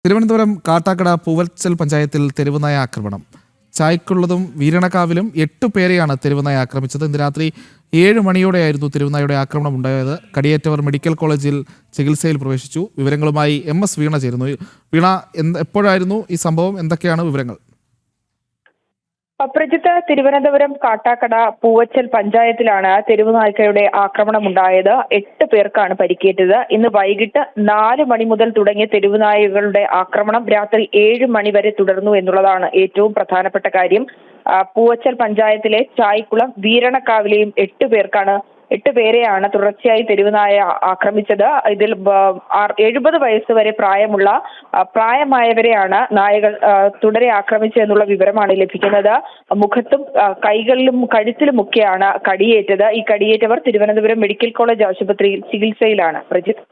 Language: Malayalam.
തിരുവനന്തപുരം കാട്ടാക്കട പൂവച്ചൽ പഞ്ചായത്തിൽ തെരുവുനായ ആക്രമണം. ചായ്ക്കുള്ളതും വീരണക്കാവിലും 8 പേരെയാണ് തെരുവുനായ ആക്രമിച്ചത്. ഇന്ന് രാത്രി 7 മണിയോടെയായിരുന്നു തെരുവുനായയുടെ ആക്രമണം ഉണ്ടായത്. കടിയേറ്റവർ മെഡിക്കൽ കോളേജിൽ ചികിത്സയിൽ പ്രവേശിച്ചു. വിവരങ്ങളുമായി MS വീണ ചേരുന്നു. വീണ, എപ്പോഴായിരുന്നു ഈ സംഭവം? എന്തൊക്കെയാണ് വിവരങ്ങൾ? പ്രജിത്ത്, തിരുവനന്തപുരം കാട്ടാക്കട പൂവച്ചൽ പഞ്ചായത്തിലാണ് തെരുവുനായ്ക്കളുടെ ആക്രമണം ഉണ്ടായത്. 8 പേർക്കാണ് പരിക്കേറ്റത്. ഇന്ന് വൈകിട്ട് 4 മണി മുതൽ തുടങ്ങിയ തെരുവുനായകളുടെ ആക്രമണം രാത്രി 7 മണി വരെ തുടർന്നു എന്നുള്ളതാണ് ഏറ്റവും പ്രധാനപ്പെട്ട കാര്യം. പൂവച്ചൽ പഞ്ചായത്തിലെ ചായ്ക്കുളം വീരണക്കാവിലെയും 8 പേരെയാണ് തുടർച്ചയായി തെരുവുനായ ആക്രമിച്ചത്. ഇതിൽ 70 വയസ്സ് വരെ പ്രായമായവരെയാണ് നായകൾ തുടരെ ആക്രമിച്ചതെന്നുള്ള വിവരമാണ് ലഭിക്കുന്നത്. മുഖത്തും കൈകളിലും കഴുത്തിലുമൊക്കെയാണ് കടിയേറ്റത്. ഈ കടിയേറ്റവർ തിരുവനന്തപുരം മെഡിക്കൽ കോളേജ് ആശുപത്രിയിൽ ചികിത്സയിലാണ്. പ്രജിത്ത്.